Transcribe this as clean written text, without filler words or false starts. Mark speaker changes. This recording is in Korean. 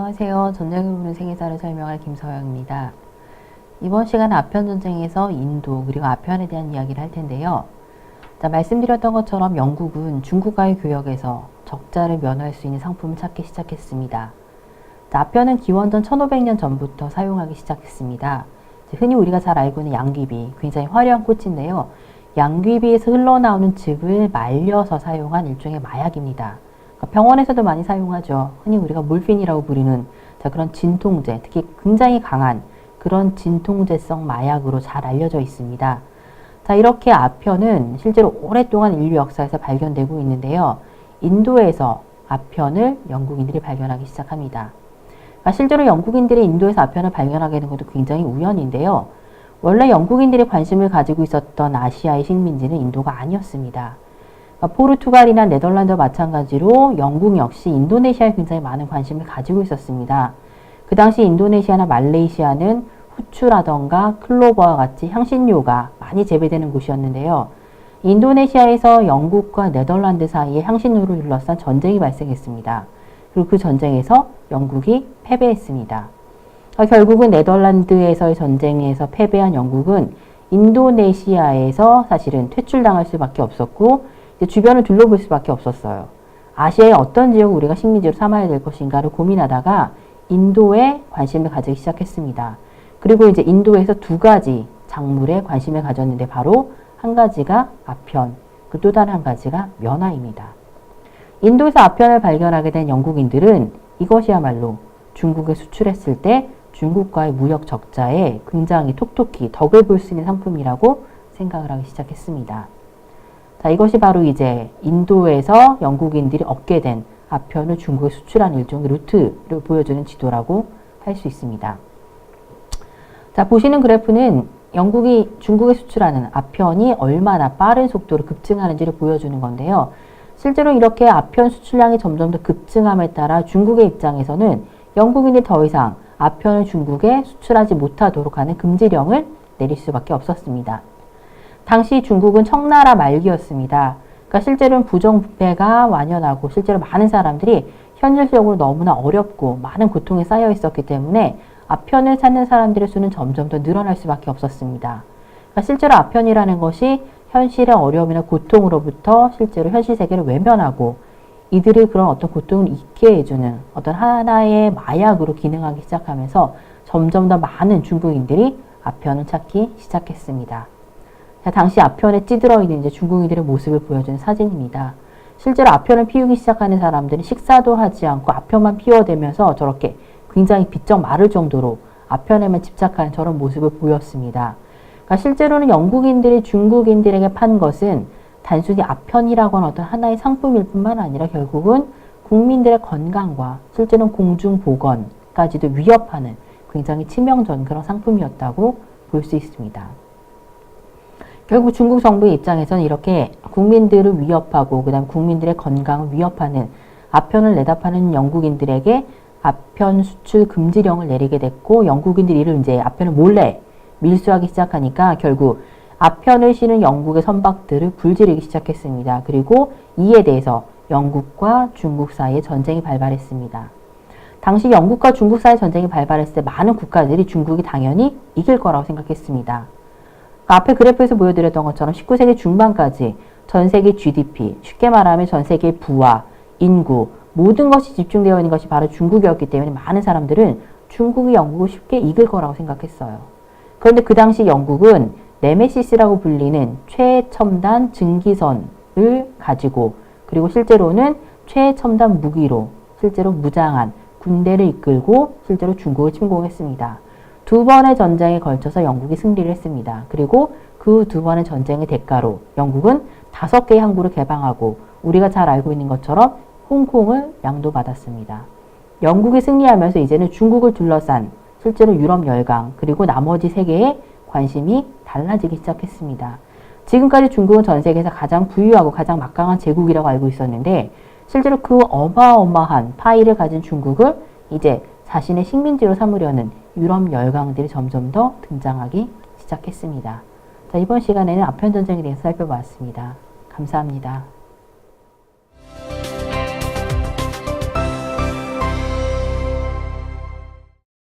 Speaker 1: 안녕하세요. 전쟁을 보는 세계사를 설명할 김서영입니다. 이번 시간은 아편전쟁에서 인도 그리고 아편에 대한 이야기를 할 텐데요. 말씀드렸던 것처럼 영국은 중국과의 교역에서 적자를 면할 수 있는 상품을 찾기 시작했습니다. 아편은 기원전 1500년 전부터 사용하기 시작했습니다. 흔히 우리가 잘 알고 있는 양귀비, 굉장히 화려한 꽃인데요. 양귀비에서 흘러나오는 즙을 말려서 사용한 일종의 마약입니다. 병원에서도 많이 사용하죠. 흔히 우리가 몰핀이라고 부르는 그런 진통제, 특히 굉장히 강한 그런 진통제성 마약으로 잘 알려져 있습니다. 이렇게 아편은 실제로 오랫동안 인류 역사에서 발견되고 있는데요. 인도에서 아편을 영국인들이 발견하기 시작합니다. 실제로 영국인들이 인도에서 아편을 발견하게 된 것도 굉장히 우연인데요. 원래 영국인들이 관심을 가지고 있었던 아시아의 식민지는 인도가 아니었습니다. 포르투갈이나 네덜란드와 마찬가지로 영국 역시 인도네시아에 굉장히 많은 관심을 가지고 있었습니다. 그 당시 인도네시아나 말레이시아는 후추라던가 클로버와 같이 향신료가 많이 재배되는 곳이었는데요. 인도네시아에서 영국과 네덜란드 사이에 향신료를 둘러싼 전쟁이 발생했습니다. 그리고 그 전쟁에서 영국이 패배했습니다. 결국은 네덜란드에서의 전쟁에서 패배한 영국은 인도네시아에서 사실은 퇴출당할 수밖에 없었고 주변을 둘러볼 수밖에 없었어요. 아시아의 어떤 지역을 우리가 식민지로 삼아야 될 것인가를 고민하다가 인도에 관심을 가지기 시작했습니다. 그리고 이제 인도에서 두 가지 작물에 관심을 가졌는데 바로 한 가지가 아편, 그 또 다른 한 가지가 면화입니다. 인도에서 아편을 발견하게 된 영국인들은 이것이야말로 중국에 수출했을 때 중국과의 무역 적자에 굉장히 톡톡히 덕을 볼 수 있는 상품이라고 생각을 하기 시작했습니다. 이것이 바로 이제 인도에서 영국인들이 얻게 된 아편을 중국에 수출한 일종의 루트를 보여주는 지도라고 할 수 있습니다. 보시는 그래프는 영국이 중국에 수출하는 아편이 얼마나 빠른 속도로 급증하는지를 보여주는 건데요. 실제로 이렇게 아편 수출량이 점점 더 급증함에 따라 중국의 입장에서는 영국인이 더 이상 아편을 중국에 수출하지 못하도록 하는 금지령을 내릴 수밖에 없었습니다. 당시 중국은 청나라 말기였습니다. 그러니까 실제로는 부정부패가 완연하고 실제로 많은 사람들이 현실적으로 너무나 어렵고 많은 고통에 쌓여 있었기 때문에 아편을 찾는 사람들의 수는 점점 더 늘어날 수밖에 없었습니다. 그러니까 실제로 아편이라는 것이 현실의 어려움이나 고통으로부터 실제로 현실 세계를 외면하고 이들을 그런 어떤 고통을 잊게 해주는 어떤 하나의 마약으로 기능하기 시작하면서 점점 더 많은 중국인들이 아편을 찾기 시작했습니다. 당시 아편에 찌들어 있는 이제 중국인들의 모습을 보여주는 사진입니다. 실제로 아편을 피우기 시작하는 사람들은 식사도 하지 않고 아편만 피워대면서 저렇게 굉장히 비쩍 마를 정도로 아편에만 집착하는 저런 모습을 보였습니다. 그러니까 실제로는 영국인들이 중국인들에게 판 것은 단순히 아편이라고 하는 어떤 하나의 상품일 뿐만 아니라 결국은 국민들의 건강과 실제로는 공중보건까지도 위협하는 굉장히 치명적인 그런 상품이었다고 볼 수 있습니다. 결국 중국 정부의 입장에서는 이렇게 국민들을 위협하고 그다음 국민들의 건강을 위협하는 아편을 내다 파는 영국인들에게 아편 수출 금지령을 내리게 됐고 영국인들이 이를 이제 아편을 몰래 밀수하기 시작하니까 결국 아편을 실은 영국의 선박들을 불지르기 시작했습니다. 그리고 이에 대해서 영국과 중국 사이에 전쟁이 발발했습니다. 당시 영국과 중국 사이에 전쟁이 발발했을 때 많은 국가들이 중국이 당연히 이길 거라고 생각했습니다. 앞에 그래프에서 보여드렸던 것처럼 19세기 중반까지 전 세계 GDP, 쉽게 말하면 전 세계의 부와 인구, 모든 것이 집중되어 있는 것이 바로 중국이었기 때문에 많은 사람들은 중국이 영국을 쉽게 이길 거라고 생각했어요. 그런데 그 당시 영국은 네메시스라고 불리는 최첨단 증기선을 가지고 그리고 실제로는 최첨단 무기로 실제로 무장한 군대를 이끌고 실제로 중국을 침공했습니다. 두 번의 전쟁에 걸쳐서 영국이 승리를 했습니다. 그리고 그 두 번의 전쟁의 대가로 영국은 5개의 항구를 개방하고 우리가 잘 알고 있는 것처럼 홍콩을 양도받았습니다. 영국이 승리하면서 이제는 중국을 둘러싼 실제로 유럽 열강 그리고 나머지 세계에 관심이 달라지기 시작했습니다. 지금까지 중국은 전 세계에서 가장 부유하고 가장 막강한 제국이라고 알고 있었는데 실제로 그 어마어마한 파이를 가진 중국을 이제 자신의 식민지로 삼으려는 유럽 열강들이 점점 더 등장하기 시작했습니다. 이번 시간에는 아편 전쟁에 대해서 살펴봤습니다. 감사합니다.